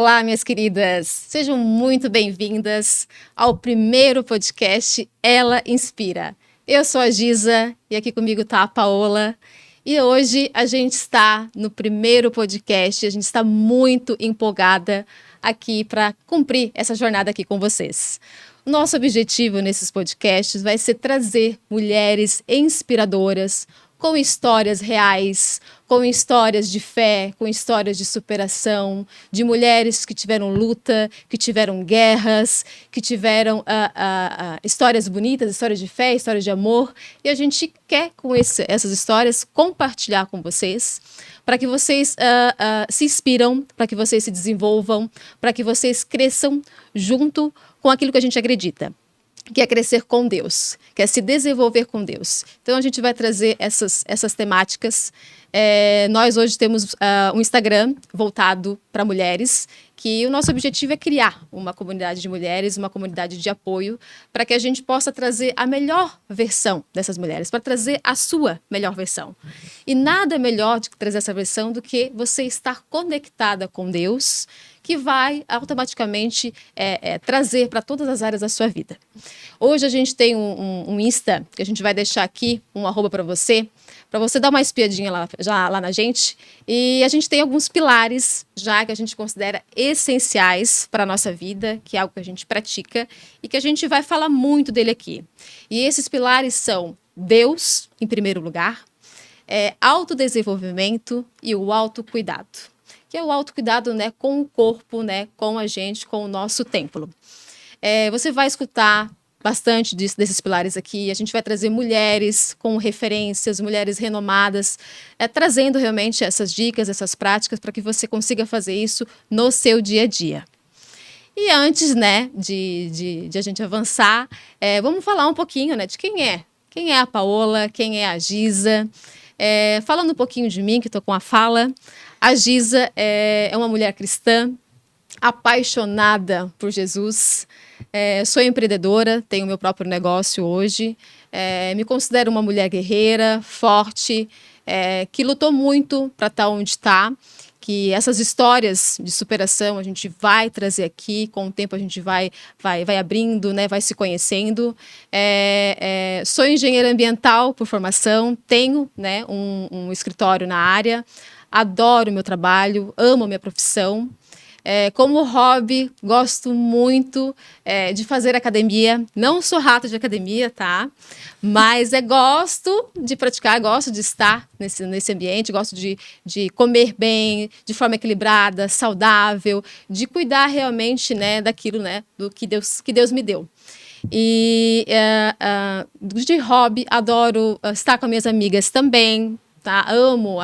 Olá, minhas queridas! Sejam muito bem-vindas ao primeiro podcast Ela Inspira. Eu sou a Giza e aqui comigo está a Paola. E hoje a gente está no primeiro podcast, a gente está muito empolgada aqui para cumprir essa jornada aqui com vocês. O nosso objetivo nesses podcasts vai ser trazer mulheres inspiradoras, com histórias reais, com histórias de fé, com histórias de superação, de mulheres que tiveram luta, que tiveram guerras, que tiveram histórias bonitas, histórias de fé, histórias de amor. E a gente quer, com essas histórias, compartilhar com vocês, para que vocês se inspiram, para que vocês se desenvolvam, para que vocês cresçam junto com aquilo que a gente acredita, que é crescer com Deus, que é se desenvolver com Deus. Então, a gente vai trazer essas temáticas. Nós hoje temos um Instagram voltado para mulheres, que o nosso objetivo é criar uma comunidade de mulheres, uma comunidade de apoio, para que a gente possa trazer a melhor versão dessas mulheres, para trazer a sua melhor versão. E nada melhor de trazer essa versão do que você estar conectada com Deus, que vai automaticamente trazer para todas as áreas da sua vida. Hoje a gente tem um Insta, que a gente vai deixar aqui, um @ para você dar uma espiadinha lá na gente. E a gente tem alguns pilares já que a gente considera essenciais para a nossa vida, que é algo que a gente pratica e que a gente vai falar muito dele aqui. E esses pilares são Deus, em primeiro lugar, autodesenvolvimento e o autocuidado. Que é o autocuidado, né, com o corpo, né, com a gente, com o nosso templo. Você vai escutar bastante desses pilares aqui. A gente vai trazer mulheres com referências, mulheres renomadas, trazendo realmente essas dicas, essas práticas, para que você consiga fazer isso no seu dia a dia. E antes, né, de a gente avançar, vamos falar um pouquinho, né, de quem é. Quem é a Paola, quem é a Giza. Falando um pouquinho de mim, que estou com a fala, a Giza é uma mulher cristã, apaixonada por Jesus, sou empreendedora, tenho meu próprio negócio hoje, me considero uma mulher guerreira, forte, que lutou muito para estar onde está, que essas histórias de superação a gente vai trazer aqui, com o tempo a gente vai abrindo, né, vai se conhecendo. Sou engenheira ambiental por formação, tenho, né, um escritório na área, adoro o meu trabalho, amo a minha profissão. Como hobby, gosto muito de fazer academia. Não sou rata de academia, tá? Mas gosto de praticar, gosto de estar nesse ambiente, gosto de comer bem, de forma equilibrada, saudável, de cuidar realmente, né, daquilo, né, do que Deus me deu. E de hobby, adoro estar com minhas amigas também, tá? Amo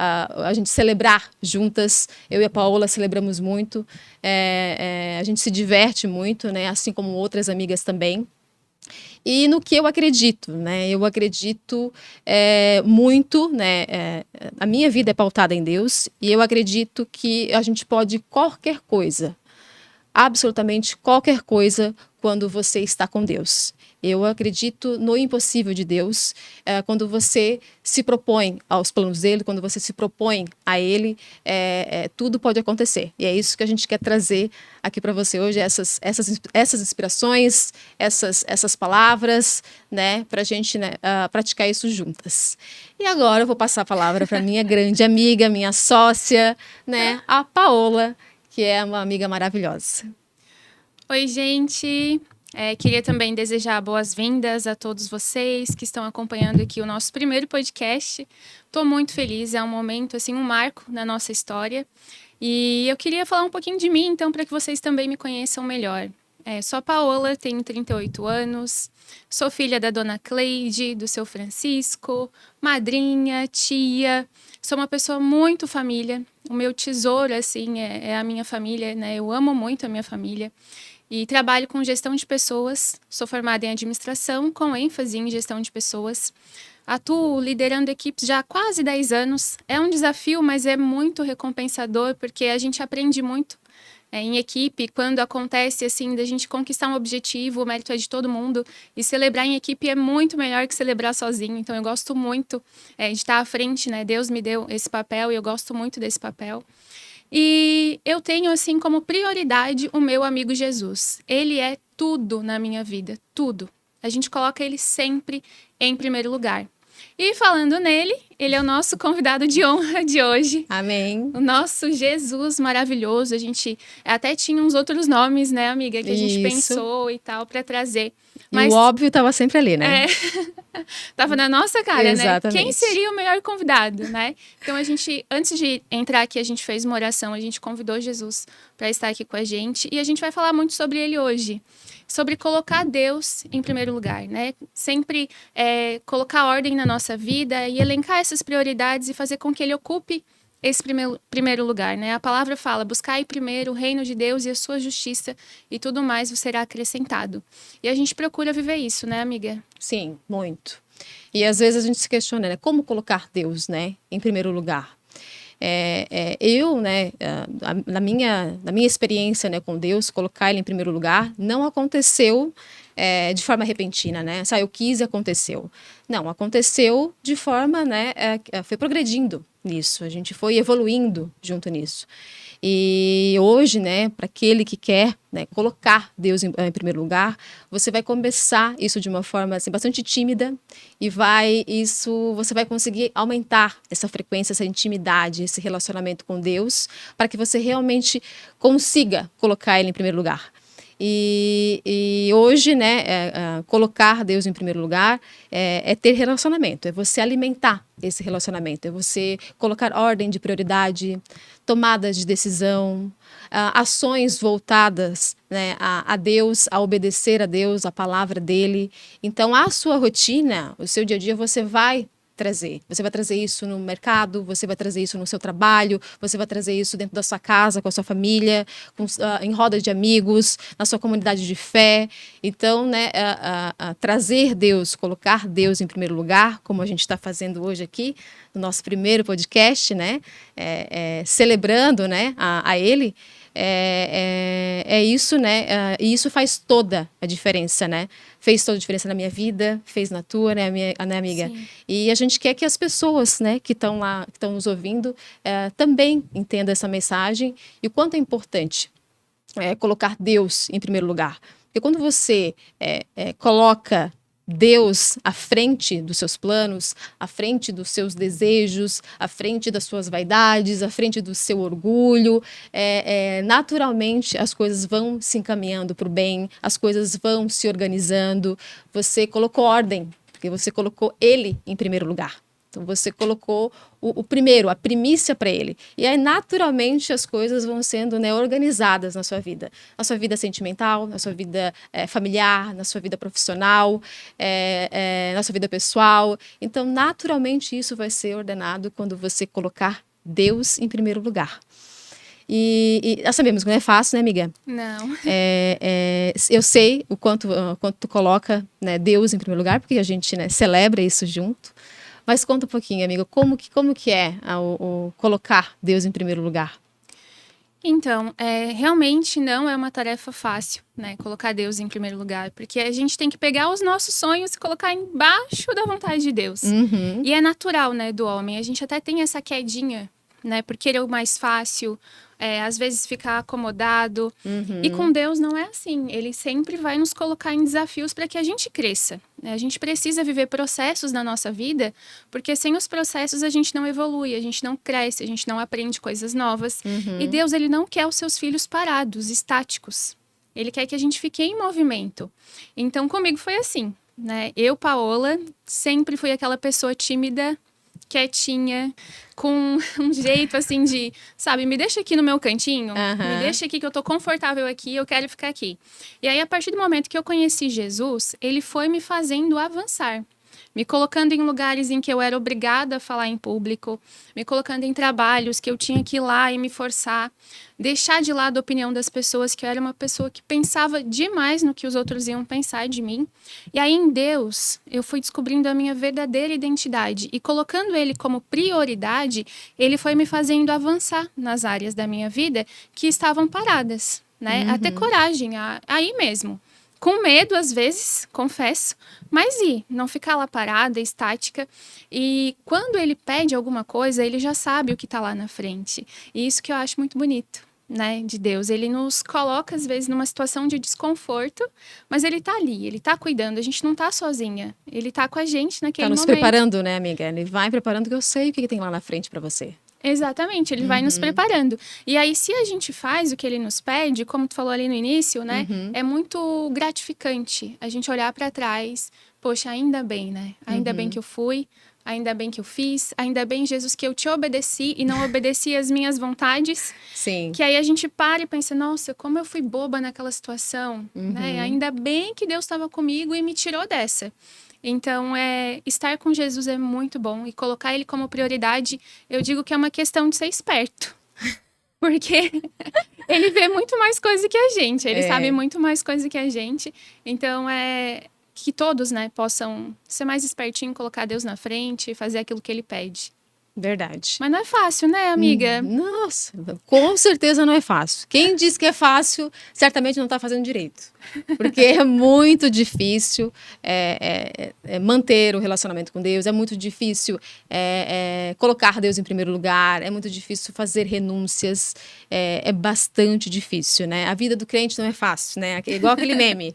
a gente celebrar juntas. Eu e a Paola celebramos muito, a gente se diverte muito, né? Assim como outras amigas também. E no que eu acredito, né? Eu acredito muito, né? A minha vida é pautada em Deus e eu acredito que a gente pode qualquer coisa, absolutamente qualquer coisa, quando você está com Deus. Eu acredito no impossível de Deus, quando você se propõe aos planos dele, quando você se propõe a ele, tudo pode acontecer. E é isso que a gente quer trazer aqui para você hoje, essas inspirações, essas palavras, né, para a gente, né, praticar isso juntas. E agora eu vou passar a palavra para minha grande amiga, minha sócia, né, a Paola, que é uma amiga maravilhosa. Oi, gente. Queria também desejar boas-vindas a todos vocês que estão acompanhando aqui o nosso primeiro podcast. Estou muito feliz, é um momento, assim, um marco na nossa história. E eu queria falar um pouquinho de mim, então, para que vocês também me conheçam melhor. Sou a Paola, tenho 38 anos, sou filha da dona Cleide, do seu Francisco, madrinha, tia. Sou uma pessoa muito família. O meu tesouro, assim, é a minha família, né? Eu amo muito a minha família. E trabalho com gestão de pessoas, sou formada em administração, com ênfase em gestão de pessoas. Atuo liderando equipes já há quase 10 anos. É um desafio, mas é muito recompensador, porque a gente aprende muito em equipe. Quando acontece assim, da gente conquistar um objetivo, o mérito é de todo mundo. E celebrar em equipe é muito melhor que celebrar sozinho. Então eu gosto muito de estar à frente, né? Deus me deu esse papel e eu gosto muito desse papel. E eu tenho, assim, como prioridade o meu amigo Jesus. Ele é tudo na minha vida, tudo. A gente coloca ele sempre em primeiro lugar. E falando nele, ele é o nosso convidado de honra de hoje. Amém. O nosso Jesus maravilhoso. A gente até tinha uns outros nomes, né, amiga, que a gente pensou e tal, para trazer. Mas, e o óbvio estava sempre ali, né? Tava na nossa cara, exatamente, né? Quem seria o melhor convidado, né? Então a gente, antes de entrar aqui, a gente fez uma oração, a gente convidou Jesus para estar aqui com a gente e a gente vai falar muito sobre ele hoje. Sobre colocar Deus em primeiro lugar, né? Sempre colocar ordem na nossa vida e elencar essas prioridades e fazer com que ele ocupe esse primeiro lugar, né? A palavra fala, buscai primeiro o reino de Deus e a sua justiça e tudo mais vos será acrescentado. E a gente procura viver isso, né, amiga? Sim, muito. E às vezes a gente se questiona, né? Como colocar Deus, né, em primeiro lugar? Eu, né, na minha experiência, né, com Deus, colocar ele em primeiro lugar não aconteceu de forma repentina, né? Eu quis e aconteceu. Não, aconteceu de forma, né, foi progredindo nisso, a gente foi evoluindo junto nisso. E hoje, né, para aquele que quer, né, colocar Deus em primeiro lugar, você vai começar isso de uma forma assim, bastante tímida e você vai conseguir aumentar essa frequência, essa intimidade, esse relacionamento com Deus, para que você realmente consiga colocar ele em primeiro lugar. E hoje, né, colocar Deus em primeiro lugar é ter relacionamento, é você alimentar esse relacionamento, é você colocar ordem de prioridade, tomadas de decisão, ações voltadas, né, a Deus, a obedecer a Deus, a palavra dele. Então, a sua rotina, o seu dia a dia, você vai trazer. Você vai trazer isso no mercado, você vai trazer isso no seu trabalho, você vai trazer isso dentro da sua casa, com a sua família, em rodas de amigos, na sua comunidade de fé. Então, né, trazer Deus, colocar Deus em primeiro lugar, como a gente está fazendo hoje aqui, no nosso primeiro podcast, né, celebrando, né, a Ele, isso, né? E isso faz toda a diferença, né? Fez toda a diferença na minha vida, fez na tua, né, amiga? Sim. E a gente quer que as pessoas, né, que estão lá, que estão nos ouvindo, também entendam essa mensagem e o quanto é importante colocar Deus em primeiro lugar. Porque quando você coloca Deus à frente dos seus planos, à frente dos seus desejos, à frente das suas vaidades, à frente do seu orgulho, naturalmente as coisas vão se encaminhando para o bem, as coisas vão se organizando. Você colocou ordem, porque você colocou Ele em primeiro lugar. Então, você colocou o primeiro, a primícia para ele. E aí, naturalmente, as coisas vão sendo, né, organizadas na sua vida. Na sua vida sentimental, na sua vida familiar, na sua vida profissional, na sua vida pessoal. Então, naturalmente, isso vai ser ordenado quando você colocar Deus em primeiro lugar. E nós sabemos que não é fácil, né, amiga? Não. Eu sei o quanto tu coloca, né, Deus em primeiro lugar, porque a gente, né, celebra isso junto. Mas conta um pouquinho, amiga, como que é o colocar Deus em primeiro lugar? Então, realmente não é uma tarefa fácil, né? Colocar Deus em primeiro lugar, porque a gente tem que pegar os nossos sonhos e colocar embaixo da vontade de Deus. Uhum. E é natural, né, do homem. A gente até tem essa quedinha, né? Porque ele é o mais fácil, às vezes ficar acomodado. Uhum. E com Deus não é assim. Ele sempre vai nos colocar em desafios para que a gente cresça. A gente precisa viver processos na nossa vida, porque sem os processos a gente não evolui, a gente não cresce, a gente não aprende coisas novas. Uhum. E Deus, ele não quer os seus filhos parados, estáticos. Ele quer que a gente fique em movimento. Então, comigo foi assim, né? Eu, Paola, sempre fui aquela pessoa tímida, quietinha, com um jeito assim de, sabe, me deixa aqui no meu cantinho, me deixa aqui que eu tô confortável aqui, eu quero ficar aqui. E aí, a partir do momento que eu conheci Jesus, ele foi me fazendo avançar. Me colocando em lugares em que eu era obrigada a falar em público, me colocando em trabalhos que eu tinha que ir lá e me forçar, deixar de lado a opinião das pessoas, que eu era uma pessoa que pensava demais no que os outros iam pensar de mim. E aí, em Deus, eu fui descobrindo a minha verdadeira identidade e colocando ele como prioridade, ele foi me fazendo avançar nas áreas da minha vida que estavam paradas, né? Uhum. A ter coragem, a ir mesmo. com medo às vezes, confesso, mas ir, não ficar lá parada, estática. E quando ele pede alguma coisa, ele já sabe o que está lá na frente. E isso que eu acho muito bonito, né, de Deus. Ele nos coloca às vezes numa situação de desconforto, mas ele tá ali, ele tá cuidando, a gente não tá sozinha. Ele tá com a gente naquele Tá nos momento. preparando, né, amiga? Ele vai preparando que eu sei o que tem lá na frente para você. Exatamente, ele vai nos preparando. E aí, se a gente faz o que ele nos pede, como tu falou ali no início, né? É muito gratificante a gente olhar para trás. Poxa, ainda bem, né? Ainda bem que eu fui, ainda bem que eu fiz, ainda bem, Jesus, que eu te obedeci e não obedeci às minhas vontades. Sim. Que aí a gente para e pensa, nossa, como eu fui boba naquela situação, né? Ainda bem que Deus estava comigo e me tirou dessa. Então, estar com Jesus é muito bom e colocar ele como prioridade, eu digo que é uma questão de ser esperto. Porque ele vê muito mais coisa que a gente, ele sabe muito mais coisa que a gente. Então, que todos, né, possam ser mais espertinhos, colocar Deus na frente e fazer aquilo que ele pede. Verdade. Mas não é fácil, né, amiga? Nossa, com certeza não é fácil. Quem diz que é fácil, certamente não está fazendo direito. Porque é muito difícil manter o relacionamento com Deus, é muito difícil colocar Deus em primeiro lugar, é muito difícil fazer renúncias, é bastante difícil, né? A vida do crente não é fácil, né? É igual aquele meme.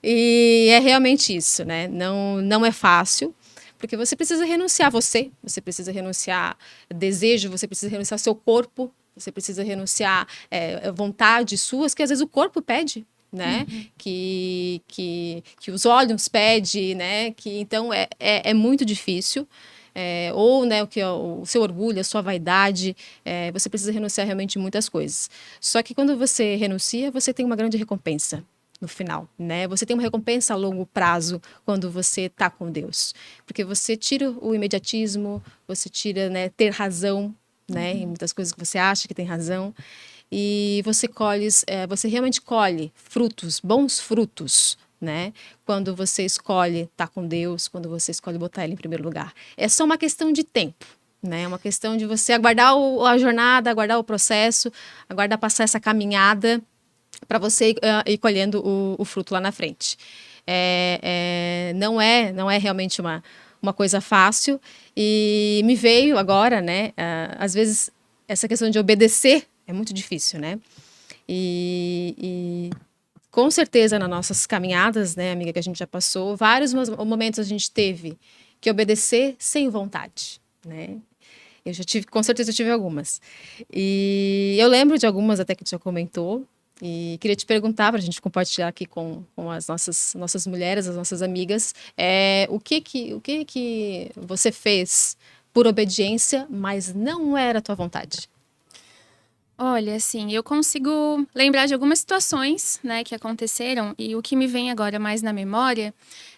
E é realmente isso, né? Não é fácil. Porque você precisa renunciar a você precisa renunciar desejo, você precisa renunciar ao seu corpo, você precisa renunciar vontades suas, que às vezes o corpo pede, né? Que os olhos pedem, né? Que, então, é muito difícil. Ou, né, o seu orgulho, a sua vaidade, você precisa renunciar realmente a muitas coisas. Só que quando você renuncia, você tem uma grande recompensa no final, né? Você tem uma recompensa a longo prazo quando você está com Deus, porque você tira o imediatismo, você tira, né, ter razão, né, em muitas coisas que você acha que tem razão, e você realmente colhe frutos, bons frutos, né? Quando você escolhe estar com Deus, quando você escolhe botar Ele em primeiro lugar. É só uma questão de tempo. Né? É uma questão de você aguardar a jornada, aguardar o processo, aguardar passar essa caminhada para você ir colhendo o fruto lá na frente. Não é realmente uma coisa fácil. E me veio agora, né? Às vezes, essa questão de obedecer é muito difícil, né? E com certeza, nas nossas caminhadas, né, amiga, que a gente já passou, vários momentos a gente teve que obedecer sem vontade, né? Com certeza eu tive algumas. E eu lembro de algumas até que tu já comentou. E queria te perguntar, para a gente compartilhar aqui com as nossas mulheres, as nossas amigas, o que você fez por obediência, mas não era a tua vontade? Olha, assim, eu consigo lembrar de algumas situações, né, que aconteceram, e o que me vem agora mais na memória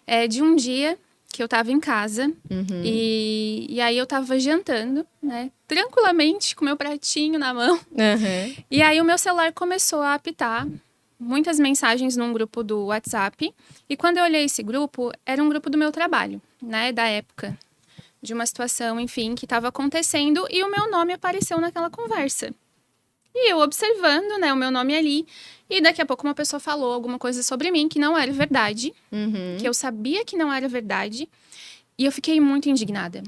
é de um dia que eu estava em casa, e aí eu estava jantando, né, tranquilamente, com meu pratinho na mão, e aí o meu celular começou a apitar, muitas mensagens num grupo do WhatsApp, e quando eu olhei esse grupo, era um grupo do meu trabalho, né, da época, de uma situação, enfim, que estava acontecendo, e o meu nome apareceu naquela conversa. E eu observando, né, o meu nome ali, e daqui a pouco uma pessoa falou alguma coisa sobre mim que não era verdade, que eu sabia que não era verdade, e eu fiquei muito indignada.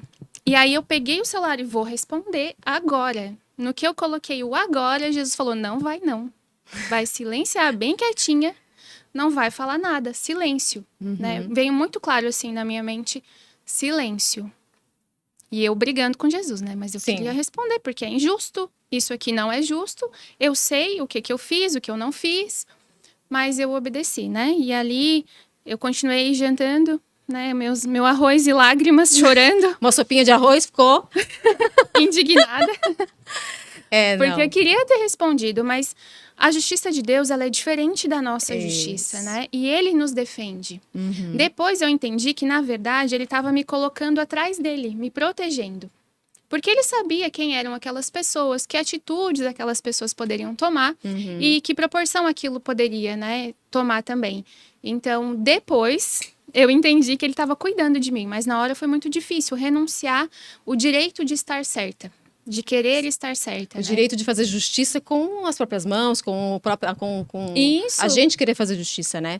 E aí eu peguei o celular e vou responder agora. No que eu coloquei o agora, Jesus falou, não vai não. Vai silenciar bem quietinha, não vai falar nada, silêncio. Né? Veio muito claro assim na minha mente, silêncio. E eu brigando com Jesus, né? Mas eu queria responder, porque é injusto. Isso aqui não é justo. Eu sei o que eu fiz, o que eu não fiz. Mas eu obedeci, né? E ali eu continuei jantando, né? Meu arroz e lágrimas, chorando. Uma sopinha de arroz ficou indignada. Porque não. eu queria ter respondido, mas a justiça de Deus, ela é diferente da nossa justiça, né? E Ele nos defende. Depois eu entendi que, na verdade, Ele estava me colocando atrás dele, me protegendo. Porque Ele sabia quem eram aquelas pessoas, que atitudes aquelas pessoas poderiam tomar e que proporção aquilo poderia, né, tomar também. Então, depois, eu entendi que Ele estava cuidando de mim, mas na hora foi muito difícil renunciar o direito de estar certa. De querer estar certa, O né? direito de fazer justiça com as próprias mãos, com Isso. a gente querer fazer justiça, né?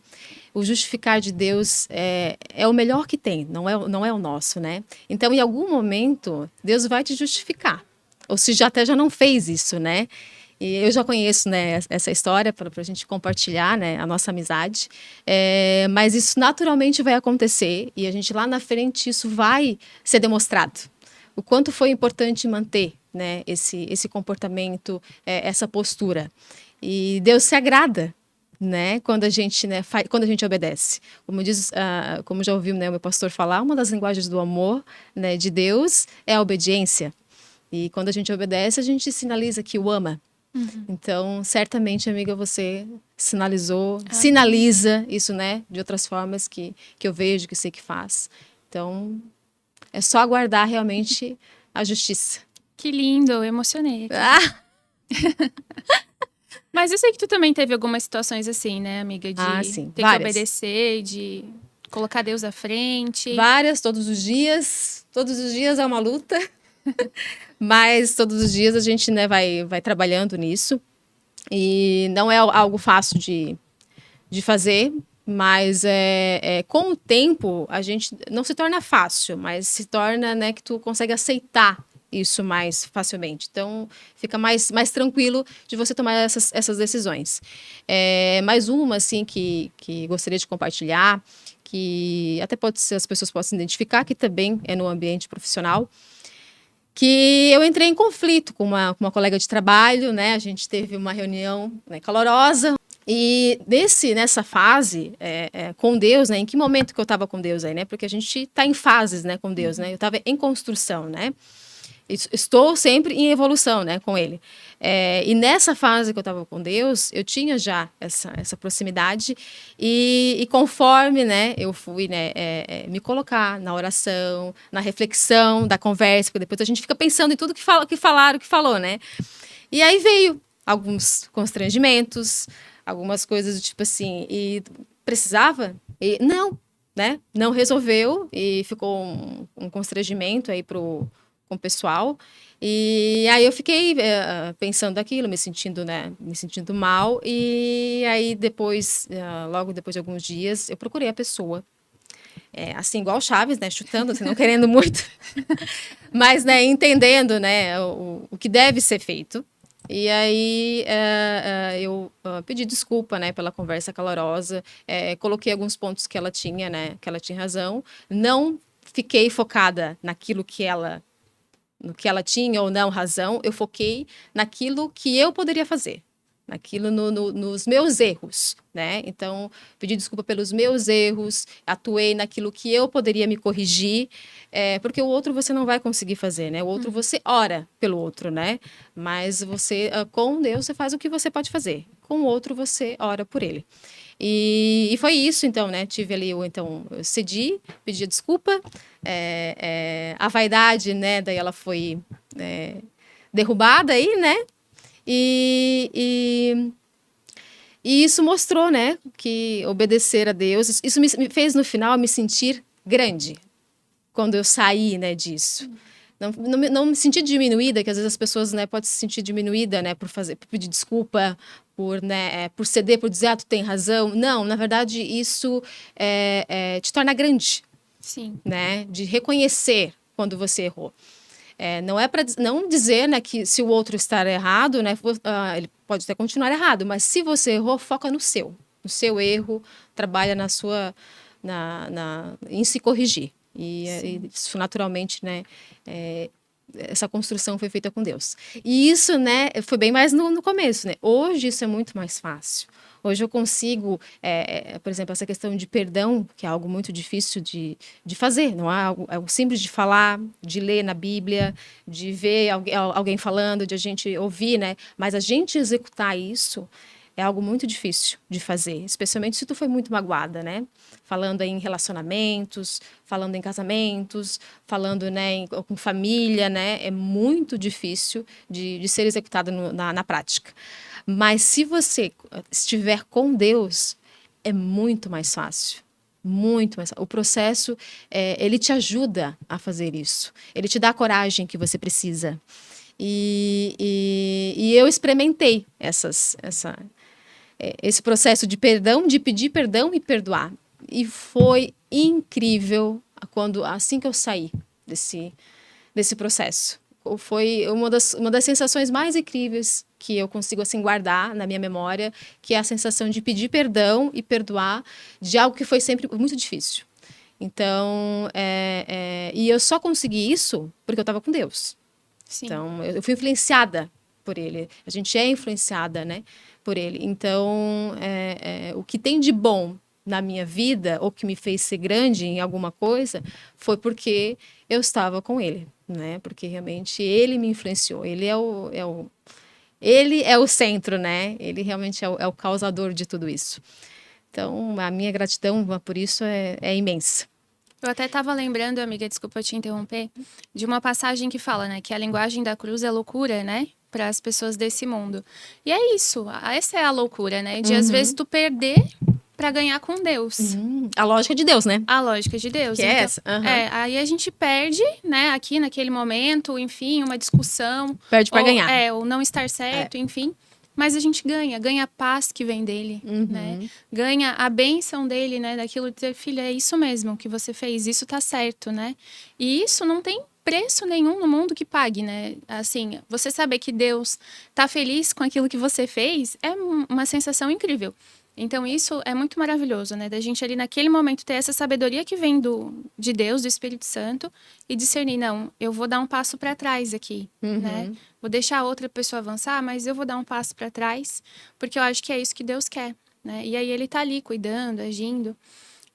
O justificar de Deus é o melhor que tem, não é o nosso, né? Então, em algum momento, Deus vai te justificar. Ou se até já não fez isso, né? E eu já conheço, né, essa história para a gente compartilhar, né, a nossa amizade. Mas isso naturalmente vai acontecer e a gente lá na frente isso vai ser demonstrado. O quanto foi importante manter, né, esse comportamento, essa postura. E Deus se agrada, né, quando a gente, né, quando a gente obedece. Como diz, como já ouviu, né, o meu pastor falar, uma das linguagens do amor, né, de Deus é a obediência. E quando a gente obedece, a gente sinaliza que o ama. Então, certamente, amiga, você sinaliza isso, né, de outras formas que eu vejo, que sei que faz. Então, é só aguardar realmente a justiça. Que lindo, eu emocionei aqui. Ah! Mas eu sei que tu também teve algumas situações assim, né, amiga? De Sim, ter várias. que obedecer, de colocar Deus à frente. Várias, todos os dias. Todos os dias é uma luta. Mas todos os dias a gente, né, vai trabalhando nisso. E não é algo fácil de fazer, mas com o tempo a gente não se torna fácil, mas se torna, né, que tu consegue aceitar isso mais facilmente. Então, fica mais tranquilo de você tomar essas decisões. Mais uma, assim, que gostaria de compartilhar, que até pode ser, as pessoas possam identificar, que também é no ambiente profissional, que eu entrei em conflito com uma colega de trabalho, né? A gente teve uma reunião, né, calorosa. E nessa fase com Deus, né? Em que momento que eu estava com Deus aí, né? Porque a gente está em fases, né, com Deus, né? Eu estava em construção, né? Estou sempre em evolução, né, com Ele. E nessa fase que eu estava com Deus, eu tinha já essa proximidade e conforme, né, eu fui, né, me colocar na oração, na reflexão da conversa, porque depois a gente fica pensando em tudo que falou, né? E aí veio alguns constrangimentos, algumas coisas do tipo assim, e precisava? E não, né? Não resolveu e ficou um constrangimento aí com o pessoal. E aí eu fiquei pensando aquilo, me sentindo mal. E aí depois, logo depois de alguns dias, eu procurei a pessoa. Assim, igual o Chaves, né? Chutando, assim, não querendo muito. Mas, né, entendendo, né, o que deve ser feito. E aí eu pedi desculpa, né, pela conversa calorosa, coloquei alguns pontos que ela tinha, né, que ela tinha razão. Não fiquei focada no que ela tinha ou não razão, eu foquei naquilo que eu poderia fazer, naquilo nos meus erros, né? Então, pedi desculpa pelos meus erros, atuei naquilo que eu poderia me corrigir, porque o outro você não vai conseguir fazer, né? O outro você ora pelo outro, né? Mas você, com Deus, você faz o que você pode fazer. Com o outro, você ora por ele. E foi isso, então, né? Tive ali, eu cedi, pedi desculpa, a vaidade, né? Daí ela foi derrubada aí, né? E isso mostrou, né, que obedecer a Deus, isso me fez no final me sentir grande quando eu saí, né, disso. Não me senti diminuída, que às vezes as pessoas, né, podem se sentir diminuída, né, por pedir desculpa, por ceder, por dizer, tu tem razão. Não, na verdade, isso te torna grande. Sim. Né, de reconhecer quando você errou. Não é para não dizer, né, que se o outro estar errado, né, ele pode até continuar errado, mas se você errou, foca no seu erro, trabalha em se corrigir. E isso naturalmente, né, essa construção foi feita com Deus. E isso, né, foi bem mais no começo, né? Hoje isso é muito mais fácil. Hoje eu consigo, por exemplo, essa questão de perdão, que é algo muito difícil de fazer, não é algo simples de falar, de ler na Bíblia, de ver alguém falando, de a gente ouvir, né? Mas a gente executar isso é algo muito difícil de fazer, especialmente se tu foi muito magoada, né? Falando em relacionamentos, falando em casamentos, falando, né, com família, né? É muito difícil de ser executado na prática. Mas se você estiver com Deus, é muito mais fácil. Muito mais fácil. O processo, ele te ajuda a fazer isso. Ele te dá a coragem que você precisa. E eu experimentei esse processo de perdão, de pedir perdão e perdoar. E foi incrível assim que eu saí desse processo. Foi uma das sensações mais incríveis que eu consigo assim guardar na minha memória, que é a sensação de pedir perdão e perdoar de algo que foi sempre muito difícil. Então, e eu só consegui isso porque eu estava com Deus. Sim. Então, eu fui influenciada por Ele. A gente é influenciada, né, por Ele. Então, o que tem de bom na minha vida, ou que me fez ser grande em alguma coisa, foi porque eu estava com Ele, né? Porque realmente Ele me influenciou. Ele é o centro, né? Ele realmente é o causador de tudo isso. Então, a minha gratidão por isso é imensa. Eu até estava lembrando, amiga, desculpa te interromper, de uma passagem que fala, né, que a linguagem da cruz é loucura, né, para as pessoas desse mundo. E é isso, essa é a loucura, né, de às vezes tu perder para ganhar com Deus. A lógica de Deus, né? A lógica de Deus. Que então, é essa? Aí a gente perde, né, aqui naquele momento, enfim, uma discussão. Perde para ganhar. Ou não estar certo, enfim. Mas a gente ganha a paz que vem dele, né? Ganha a bênção dele, né? Daquilo de dizer, filha, é isso mesmo que você fez, isso tá certo, né? E isso não tem preço nenhum no mundo que pague, né? Assim, você saber que Deus tá feliz com aquilo que você fez é uma sensação incrível. Então, isso é muito maravilhoso, né? Da gente ali naquele momento ter essa sabedoria que vem de Deus, do Espírito Santo, e discernir, não, eu vou dar um passo para trás aqui, né? Vou deixar a outra pessoa avançar, mas eu vou dar um passo para trás, porque eu acho que é isso que Deus quer, né? E aí ele tá ali cuidando, agindo.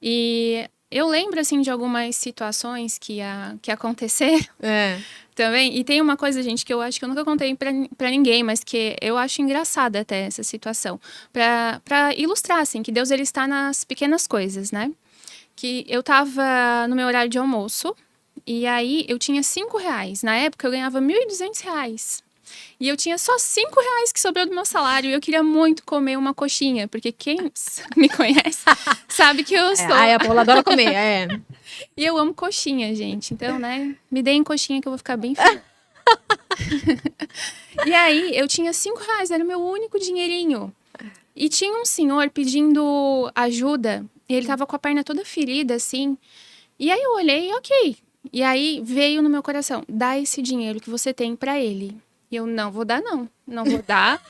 E eu lembro, assim, de algumas situações que aconteceram também. E tem uma coisa, gente, que eu acho que eu nunca contei pra ninguém, mas que eu acho engraçada até essa situação. Pra ilustrar, assim, que Deus, ele está nas pequenas coisas, né? Que eu tava no meu horário de almoço, e aí eu tinha R$5. Na época eu ganhava R$1.200. E eu tinha só R$5 que sobrou do meu salário. E eu queria muito comer uma coxinha. Porque quem me conhece sabe que eu sou... a Paula adora comer, E eu amo coxinha, gente. Então, né? Me deem coxinha que eu vou ficar bem feliz. E aí, eu tinha R$5. Era o meu único dinheirinho. E tinha um senhor pedindo ajuda. E ele tava com a perna toda ferida, assim. E aí, eu olhei, ok. E aí, veio no meu coração. Dá esse dinheiro que você tem pra ele. E eu, não vou dar, não. Não vou dar.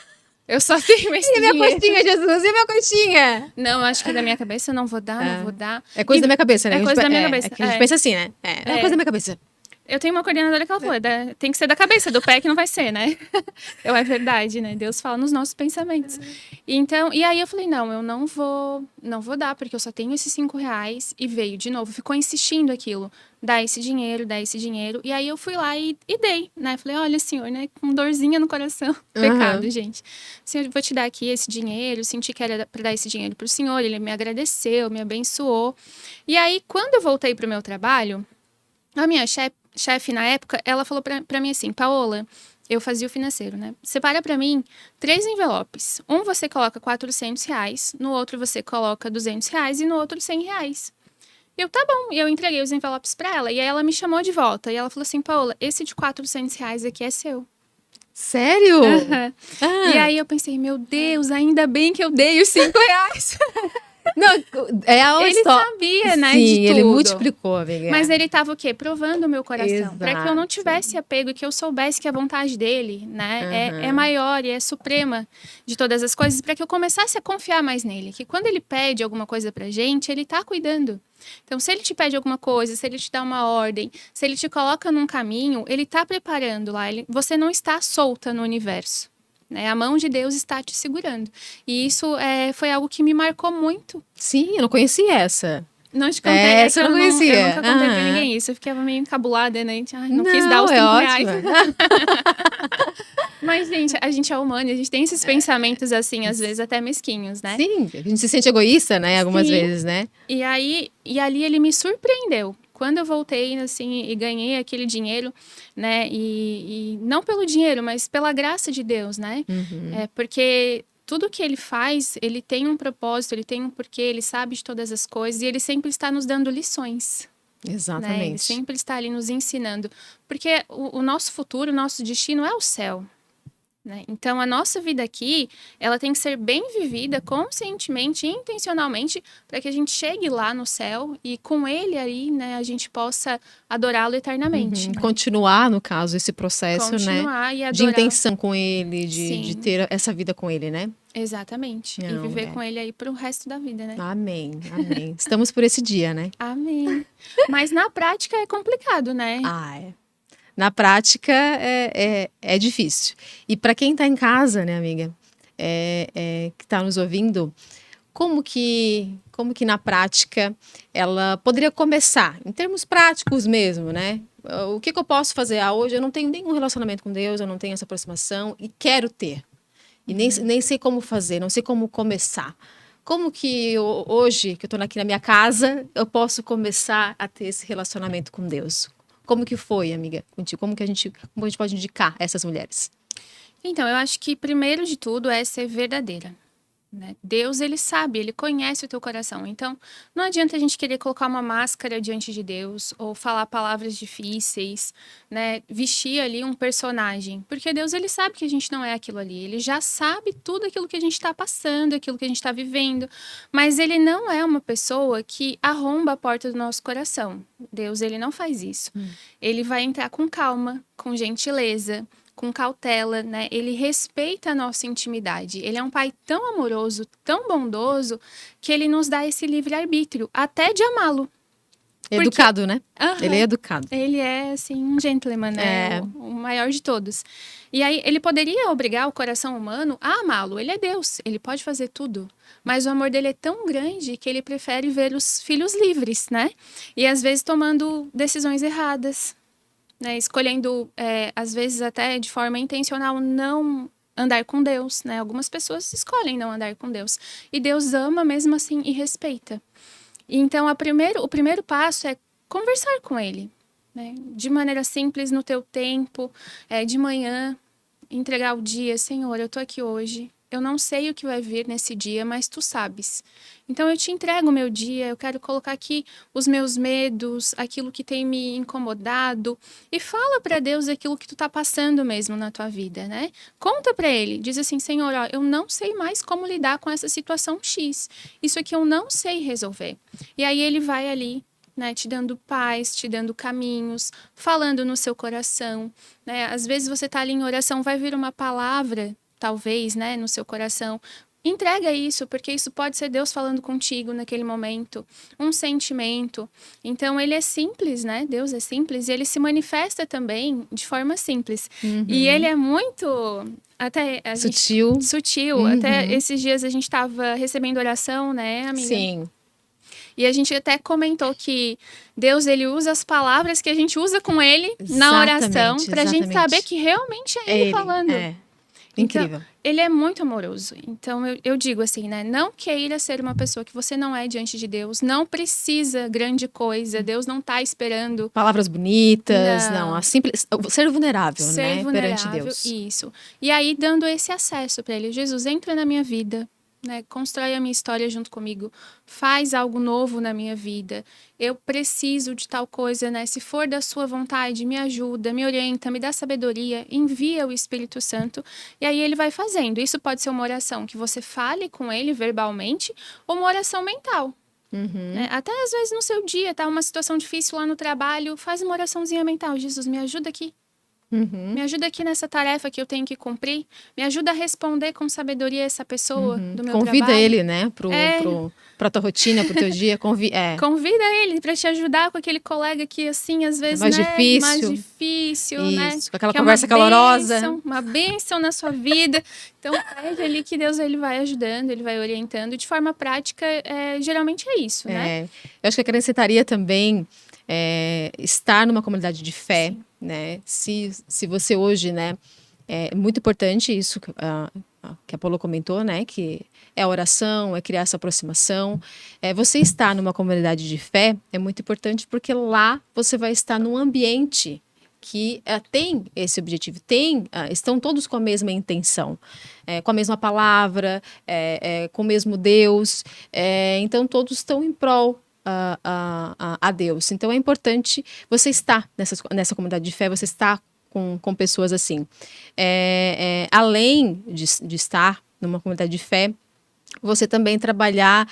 Eu só tenho esse dinheiro. E minha coxinha, Jesus? E minha coxinha? Não, acho que da minha cabeça eu não vou dar, não vou dar. É coisa da minha cabeça, né? É coisa da minha cabeça. A gente pensa assim, né? É coisa da minha cabeça. Eu tenho uma coordenadora que ela falou, tem que ser da cabeça, do pé que não vai ser, né? É verdade, né? Deus fala nos nossos pensamentos. Então, e aí eu falei, não, eu não vou dar, porque eu só tenho esses R$5. E veio de novo, ficou insistindo aquilo. Dá esse dinheiro, dá esse dinheiro. E aí eu fui lá e dei, né? Falei, olha, senhor, né? Com dorzinha no coração. Pecado, gente. Senhor, eu vou te dar aqui esse dinheiro. Senti que era para dar esse dinheiro pro senhor. Ele me agradeceu, me abençoou. E aí, quando eu voltei pro meu trabalho, a minha chefe na época, ela falou pra mim assim, Paola, eu fazia o financeiro, né? Separa pra mim 3 envelopes. Um você coloca R$400, no outro você coloca R$200 e no outro R$100. E eu, tá bom. E eu entreguei os envelopes pra ela. E aí ela me chamou de volta. E ela falou assim, Paola, esse de R$400 aqui é seu. Sério? E aí eu pensei, meu Deus, ainda bem que eu dei os R$5. Não, ele sabia, né, Sim, de tudo. ele multiplicou, amiga. Mas ele tava o quê? Provando o meu coração. Para que eu não Exato. tivesse apego e que eu soubesse que a vontade dele, né, é maior e é suprema de todas as coisas, para que eu começasse a confiar mais nele. Que quando ele pede alguma coisa pra gente, ele tá cuidando. Então, se ele te pede alguma coisa, se ele te dá uma ordem, se ele te coloca num caminho, ele tá preparando lá. Você não está solta no universo. Né? A mão de Deus está te segurando. E isso foi algo que me marcou muito. Sim, eu não conhecia essa. Não te contei, essa eu não conhecia. Eu nunca contei pra ninguém isso. Eu ficava meio encabulada, né? Ai, não quis dar os R$5. Mas, gente, a gente é humano, a gente tem esses pensamentos assim, às vezes até mesquinhos, né? Sim, a gente se sente egoísta, né? Algumas vezes, né? E ali ele me surpreendeu. Quando eu voltei, assim, e ganhei aquele dinheiro, né? E não pelo dinheiro, mas pela graça de Deus, né? Porque tudo que ele faz, ele tem um propósito, ele tem um porquê, ele sabe de todas as coisas e ele sempre está nos dando lições. Né? Ele Exatamente. sempre está ali nos ensinando. Porque o nosso futuro, o nosso destino é o céu. Né? Então, a nossa vida aqui, ela tem que ser bem vivida conscientemente e intencionalmente para que a gente chegue lá no céu e com ele aí, né, a gente possa adorá-lo eternamente. Né? Continuar, no caso, esse processo, Continuar e né? De adorar. intenção com ele, de Sim. ter essa vida com ele, né? Exatamente. E Não, viver com ele aí pro resto da vida, né? Amém, amém. Estamos por esse dia, né? Amém. Mas na prática é complicado, né? É. Na prática é difícil. E para quem está em casa, né, amiga, que está nos ouvindo, como que na prática ela poderia começar, em termos práticos mesmo, né? O que eu posso fazer? Hoje eu não tenho nenhum relacionamento com Deus, eu não tenho essa aproximação e quero ter. E nem sei como fazer, não sei como começar. Como que hoje, que eu estou aqui na minha casa, eu posso começar a ter esse relacionamento com Deus? Como que foi, amiga, contigo? Como a gente pode indicar essas mulheres? Então, eu acho que primeiro de tudo é ser verdadeira. Né? Deus, ele sabe, ele conhece o teu coração. Então, não adianta a gente querer colocar uma máscara diante de Deus ou falar palavras difíceis, né? Vestir ali um personagem. Porque Deus, ele sabe que a gente não é aquilo ali. Ele já sabe tudo aquilo que a gente está passando, aquilo que a gente está vivendo. Mas ele não é uma pessoa que arromba a porta do nosso coração. Deus, ele não faz isso. Ele vai entrar com calma, com gentileza, com cautela, né? Ele respeita a nossa intimidade. Ele é um pai tão amoroso, tão bondoso, que ele nos dá esse livre-arbítrio, até de amá-lo. Educado, né? Uhum. Ele é educado. Ele é, assim, um gentleman, né? O maior de todos. E aí, ele poderia obrigar o coração humano a amá-lo. Ele é Deus, ele pode fazer tudo. Mas o amor dele é tão grande que ele prefere ver os filhos livres, né? E às vezes tomando decisões erradas, né, escolhendo, às vezes até de forma intencional, não andar com Deus, né? Algumas pessoas escolhem não andar com Deus. E Deus ama mesmo assim e respeita. Então, o primeiro passo é conversar com Ele, né? De maneira simples, no teu tempo, de manhã, entregar o dia. Senhor, eu tô aqui hoje. Eu não sei o que vai vir nesse dia, mas tu sabes. Então, eu te entrego o meu dia, eu quero colocar aqui os meus medos, aquilo que tem me incomodado, e fala para Deus aquilo que tu tá passando mesmo na tua vida, né? Conta para Ele, diz assim, Senhor, ó, eu não sei mais como lidar com essa situação X. Isso aqui eu não sei resolver. E aí Ele vai ali, né, te dando paz, te dando caminhos, falando no seu coração, né? Às vezes você tá ali em oração, vai vir uma palavra, talvez, né, no seu coração. Entrega isso, porque isso pode ser Deus falando contigo naquele momento, um sentimento. Então, ele é simples, né? Deus é simples e ele se manifesta também de forma simples. E ele é muito... Até Sutil. Sutil. Até esses dias a gente estava recebendo oração, né, amiga? Sim. E a gente até comentou que Deus, ele usa as palavras que a gente usa com ele na oração para a gente saber que realmente é ele falando. Incrível. Então, ele é muito amoroso. Então, eu digo assim, né? Não queira ser uma pessoa que você não é diante de Deus. Não precisa grande coisa. Deus não está esperando... Palavras bonitas, não. Ser vulnerável, né? Perante Deus. Isso. E aí, dando esse acesso para ele. Jesus, entra na minha vida. Né, constrói a minha história junto comigo, faz algo novo na minha vida, eu preciso de tal coisa, né? Se for da sua vontade, me ajuda, me orienta, me dá sabedoria, envia o Espírito Santo, e aí ele vai fazendo. Isso pode ser uma oração que você fale com ele verbalmente, ou uma oração mental. Né? Até às vezes no seu dia, tá uma situação difícil lá no trabalho, faz uma oraçãozinha mental, Jesus, me ajuda aqui. Me ajuda aqui nessa tarefa que eu tenho que cumprir. Me ajuda a responder com sabedoria essa pessoa do meu trabalho. Convida ele, né? Pra tua rotina, pro teu dia. Convida ele para te ajudar com aquele colega que, assim, às vezes, mais difícil. Mais difícil, isso, né? Com aquela conversa calorosa. Uma bênção na sua vida. Então, pede ali que Deus ele vai ajudando, ele vai orientando. De forma prática, geralmente é isso, né? Eu acho que acrescentaria também estar numa comunidade de fé. Sim. Né? Se você hoje, né, é muito importante isso que a Paula comentou, né, que é a oração, é criar essa aproximação. Você estar numa comunidade de fé é muito importante porque lá você vai estar num ambiente que tem esse objetivo, estão todos com a mesma intenção, com a mesma palavra, com o mesmo Deus, então todos estão em prol a Deus. Então é importante você estar nessa comunidade de fé, você estar com pessoas assim. Além de estar numa comunidade de fé, você também trabalhar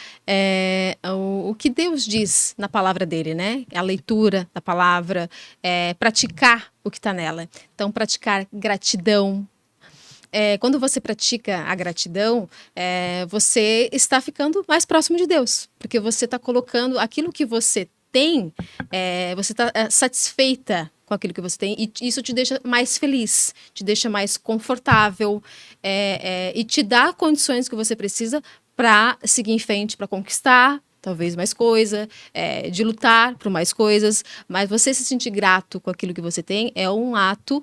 o que Deus diz na palavra dele, né? A leitura da palavra, praticar o que está nela. Então, praticar gratidão. Quando você pratica a gratidão, você está ficando mais próximo de Deus, porque você está colocando aquilo que você tem, você está satisfeita com aquilo que você tem, e isso te deixa mais feliz, te deixa mais confortável, e te dá condições que você precisa para seguir em frente, para conquistar talvez mais coisa, de lutar por mais coisas, mas você se sentir grato com aquilo que você tem é um ato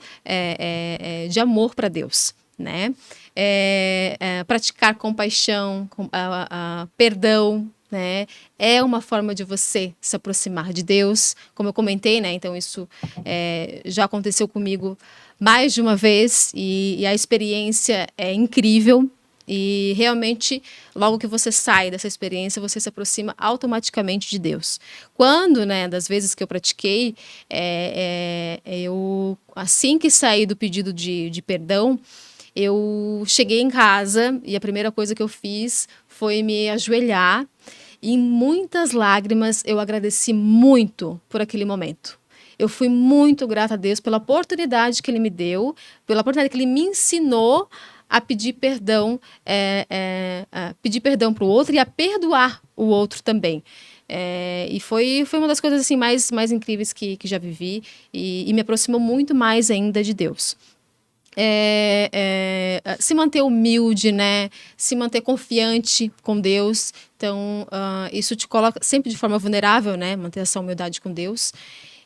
de amor para Deus, né? Praticar compaixão, perdão, né? É uma forma de você se aproximar de Deus, como eu comentei, né? Então isso já aconteceu comigo mais de uma vez e a experiência é incrível. E realmente, logo que você sai dessa experiência, você se aproxima automaticamente de Deus. Quando, né, das vezes que eu pratiquei, eu, assim que saí do pedido de perdão, eu cheguei em casa e a primeira coisa que eu fiz foi me ajoelhar. E em muitas lágrimas eu agradeci muito por aquele momento. Eu fui muito grata a Deus pela oportunidade que Ele me deu, pela oportunidade que Ele me ensinou a pedir perdão, a pedir perdão para o outro e a perdoar o outro também. E foi uma das coisas assim, mais incríveis que já vivi e me aproximou muito mais ainda de Deus. Se manter humilde, né? Se manter confiante com Deus. Então, isso te coloca sempre de forma vulnerável, né? Manter essa humildade com Deus.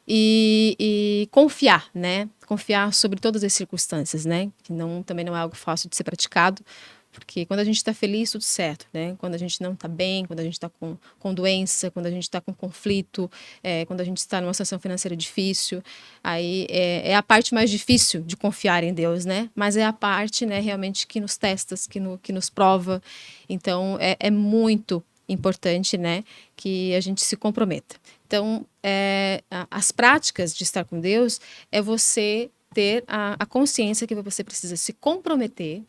E confiar, né? Confiar sobre todas as circunstâncias, né? Que também não é algo fácil de ser praticado, porque quando a gente está feliz, tudo certo, né? Quando a gente não está bem, quando a gente está com doença, quando a gente está com conflito, quando a gente está numa situação financeira difícil, aí é a parte mais difícil de confiar em Deus, né? Mas é a parte, né, realmente que nos testa, que nos prova. Então, é muito importante, né, que a gente se comprometa. Então, as práticas de estar com Deus é você ter a consciência que você precisa se comprometer,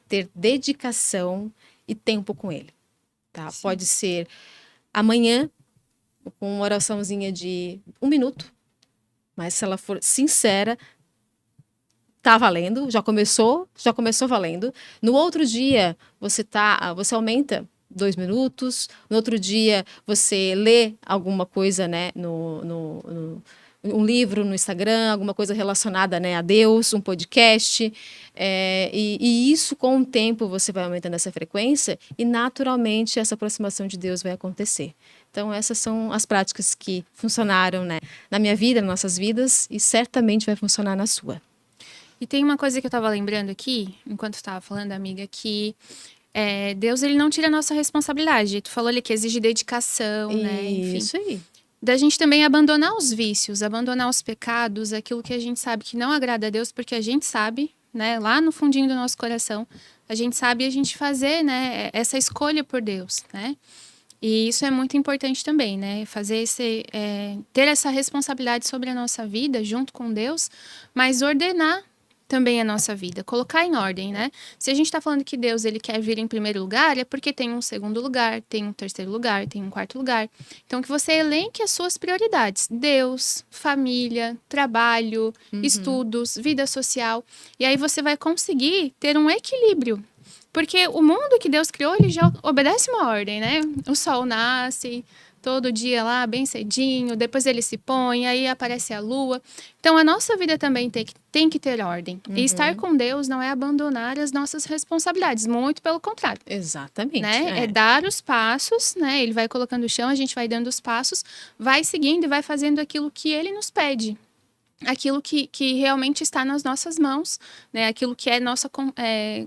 ter dedicação e tempo com Ele. Tá? Pode ser amanhã, com uma oraçãozinha de 1 minuto, mas se ela for sincera, tá valendo, já começou valendo. No outro dia, você aumenta 2 minutos. No outro dia, você lê alguma coisa, né, um livro no Instagram, alguma coisa relacionada, né, a Deus, um podcast. E isso, com o tempo, você vai aumentando essa frequência e, naturalmente, essa aproximação de Deus vai acontecer. Então, essas são as práticas que funcionaram, né, na minha vida, nas nossas vidas, e certamente vai funcionar na sua. E tem uma coisa que eu estava lembrando aqui, enquanto estava falando, amiga, que Deus, ele não tira a nossa responsabilidade. Tu falou ali que exige dedicação, né? Enfim. Isso aí. Da gente também abandonar os vícios, abandonar os pecados, aquilo que a gente sabe que não agrada a Deus, porque a gente sabe, né? Lá no fundinho do nosso coração, a gente sabe a gente fazer, né? Essa escolha por Deus, né? E isso é muito importante também, né? Ter essa responsabilidade sobre a nossa vida junto com Deus, mas ordenar também a nossa vida, colocar em ordem, né? Se a gente está falando que Deus ele quer vir em primeiro lugar, é porque tem um segundo lugar, tem um terceiro lugar, tem um quarto lugar. Então, que você elenque as suas prioridades. Deus, família, trabalho, estudos, vida social. E aí você vai conseguir ter um equilíbrio. Porque o mundo que Deus criou, ele já obedece uma ordem, né? O sol nasce todo dia lá, bem cedinho, depois ele se põe, aí aparece a lua. Então, a nossa vida também tem que ter ordem. E estar com Deus não é abandonar as nossas responsabilidades, muito pelo contrário. Exatamente. Né? É dar os passos, né? Ele vai colocando o chão, a gente vai dando os passos, vai seguindo e vai fazendo aquilo que ele nos pede. Aquilo que realmente está nas nossas mãos, né? Aquilo que é nossa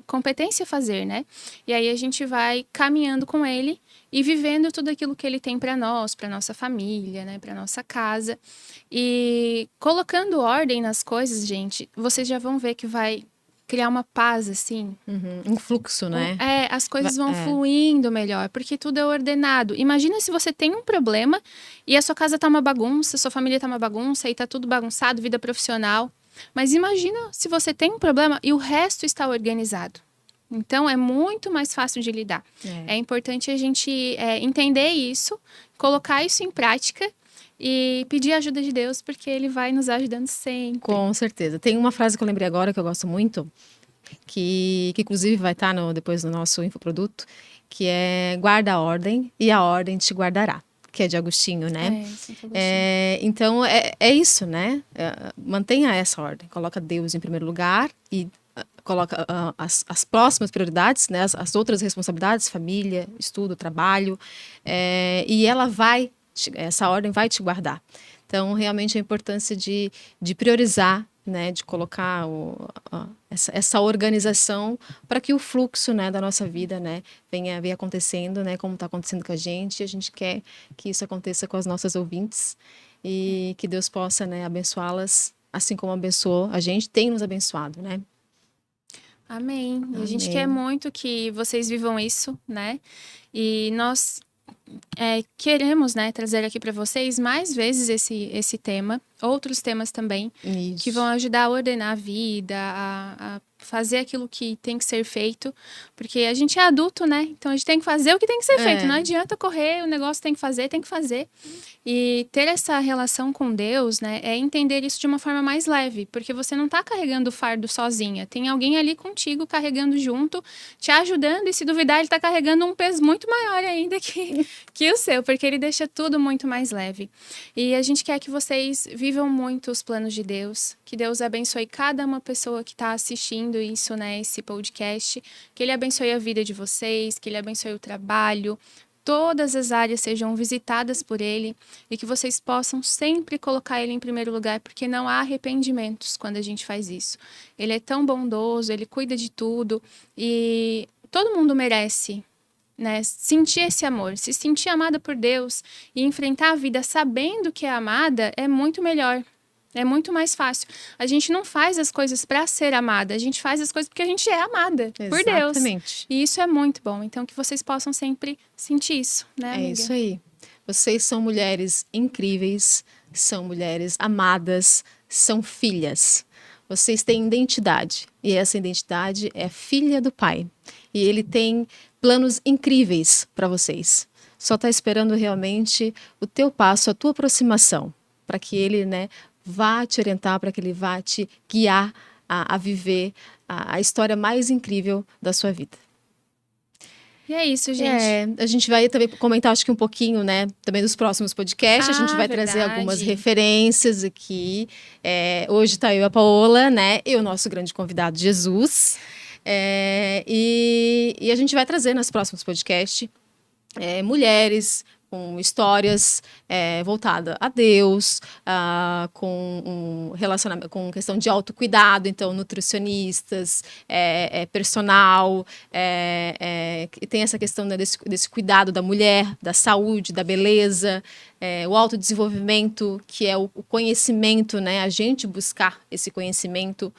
competência fazer, né? E aí a gente vai caminhando com ele e vivendo tudo aquilo que ele tem para nós, para nossa família, né? Para nossa casa. E colocando ordem nas coisas, gente, vocês já vão ver que vai criar uma paz, assim. Um fluxo, né? As coisas vão fluindo melhor, porque tudo é ordenado. Imagina se você tem um problema e a sua casa tá uma bagunça, sua família tá uma bagunça e tá tudo bagunçado, vida profissional. Mas imagina se você tem um problema e o resto está organizado. Então, é muito mais fácil de lidar. É importante a gente entender isso, colocar isso em prática e pedir a ajuda de Deus, porque Ele vai nos ajudando sempre. Com certeza. Tem uma frase que eu lembrei agora que eu gosto muito, que inclusive vai estar depois no nosso infoproduto, que é guarda a ordem e a ordem te guardará, que é de Agostinho, né? Então, é isso, né? Mantenha essa ordem, coloca Deus em primeiro lugar e coloca as próximas prioridades, né? As outras responsabilidades, família, estudo, trabalho, e essa ordem vai te guardar. Então, realmente a importância de priorizar, né, de colocar essa organização para que o fluxo, né, da nossa vida, né, venha acontecendo, né, como está acontecendo com a gente. A gente quer que isso aconteça com as nossas ouvintes e que Deus possa, né, abençoá-las, assim como abençoou a gente, tem nos abençoado, né? Amém. E a gente quer muito que vocês vivam isso, né? E nós queremos, né, trazer aqui para vocês mais vezes esse tema, outros temas também, que vão ajudar a ordenar a vida, a fazer aquilo que tem que ser feito, porque a gente é adulto, né? Então a gente tem que fazer o que tem que ser feito. Não adianta correr, o negócio tem que fazer. E ter essa relação com Deus, né, é entender isso de uma forma mais leve, porque você não tá carregando o fardo sozinha. Tem alguém ali contigo carregando junto, te ajudando, e se duvidar, ele tá carregando um peso muito maior ainda que o seu, porque ele deixa tudo muito mais leve. E a gente quer que vocês vivam muito os planos de Deus, que Deus abençoe cada uma pessoa que está assistindo isso, né, esse podcast, que Ele abençoe a vida de vocês, que Ele abençoe o trabalho, todas as áreas sejam visitadas por Ele e que vocês possam sempre colocar Ele em primeiro lugar, porque não há arrependimentos quando a gente faz isso. Ele é tão bondoso, Ele cuida de tudo e todo mundo merece, né, sentir esse amor, se sentir amada por Deus e enfrentar a vida sabendo que é amada é muito melhor. É muito mais fácil. A gente não faz as coisas para ser amada, a gente faz as coisas porque a gente é amada por Deus. Exatamente. E isso é muito bom. Então, que vocês possam sempre sentir isso, né, amiga? É isso aí. Vocês são mulheres incríveis, são mulheres amadas, são filhas. Vocês têm identidade, e essa identidade é filha do Pai. E Ele tem planos incríveis para vocês. Só está esperando realmente o teu passo, a tua aproximação, para que Ele, né, vá te orientar, para que Ele vá te guiar a viver a história mais incrível da sua vida. E é isso, gente. A gente vai também comentar, acho que um pouquinho, né, também dos próximos podcasts. A gente vai trazer algumas referências aqui. Hoje está eu e a Paola, né, e o nosso grande convidado, Jesus. E a gente vai trazer nos próximos podcasts mulheres com histórias voltadas a Deus, com relacionamento, com questão de autocuidado, então nutricionistas, personal, e tem essa questão, né, desse cuidado da mulher, da saúde, da beleza, o autodesenvolvimento, que é o conhecimento, né, a gente buscar esse conhecimento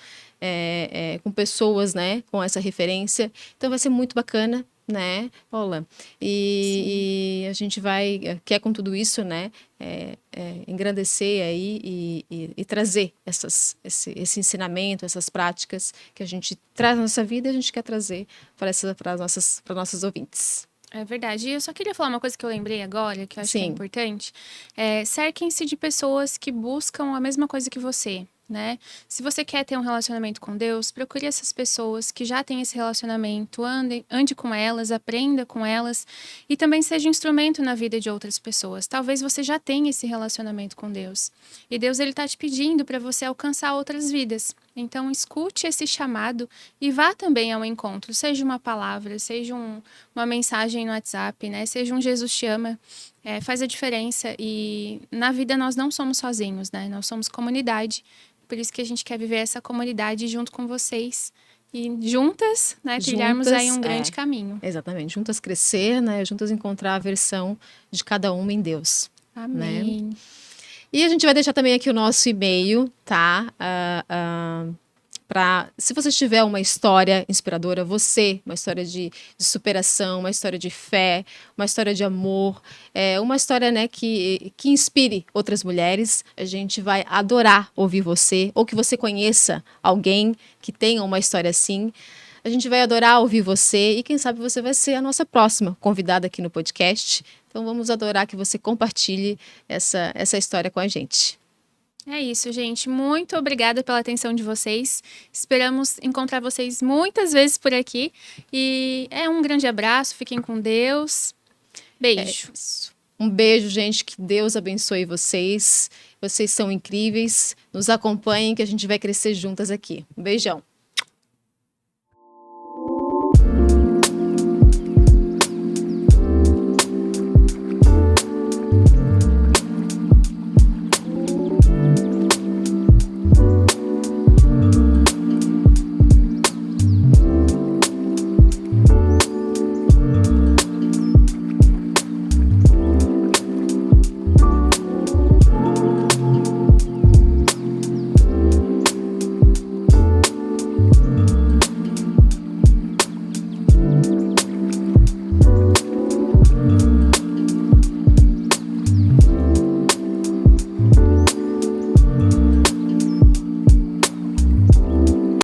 com pessoas, né, com essa referência. Então vai ser muito bacana, né, Paula? E a gente quer com tudo isso, né, engrandecer aí e trazer esse ensinamento, essas práticas que a gente traz na nossa vida e a gente quer trazer para nossos ouvintes. É verdade. E eu só queria falar uma coisa que eu lembrei agora, que eu acho que é importante. Cerquem-se de pessoas que buscam a mesma coisa que você, né? Se você quer ter um relacionamento com Deus, procure essas pessoas que já têm esse relacionamento, ande com elas, aprenda com elas e também seja um instrumento na vida de outras pessoas. Talvez você já tenha esse relacionamento com Deus e Deus ele está te pedindo para você alcançar outras vidas. Então escute esse chamado e vá também ao encontro, seja uma palavra, seja uma mensagem no WhatsApp, né? Seja um Jesus te ama. Faz a diferença e na vida nós não somos sozinhos, né? Nós somos comunidade. Por isso que a gente quer viver essa comunidade junto com vocês e juntas, né, trilharmos aí um grande caminho. Exatamente, juntas crescer, né, juntas encontrar a versão de cada uma em Deus. Amém. Né? E a gente vai deixar também aqui o nosso e-mail, tá? Se você tiver uma história inspiradora, uma história de superação, uma história de fé, uma história de amor, uma história, né, que inspire outras mulheres, a gente vai adorar ouvir você, ou que você conheça alguém que tenha uma história assim. A gente vai adorar ouvir você e quem sabe você vai ser a nossa próxima convidada aqui no podcast. Então vamos adorar que você compartilhe essa história com a gente. É isso, gente. Muito obrigada pela atenção de vocês. Esperamos encontrar vocês muitas vezes por aqui. E um grande abraço, fiquem com Deus. Beijo. Um beijo, gente. Que Deus abençoe vocês. Vocês são incríveis. Nos acompanhem que a gente vai crescer juntas aqui. Um beijão.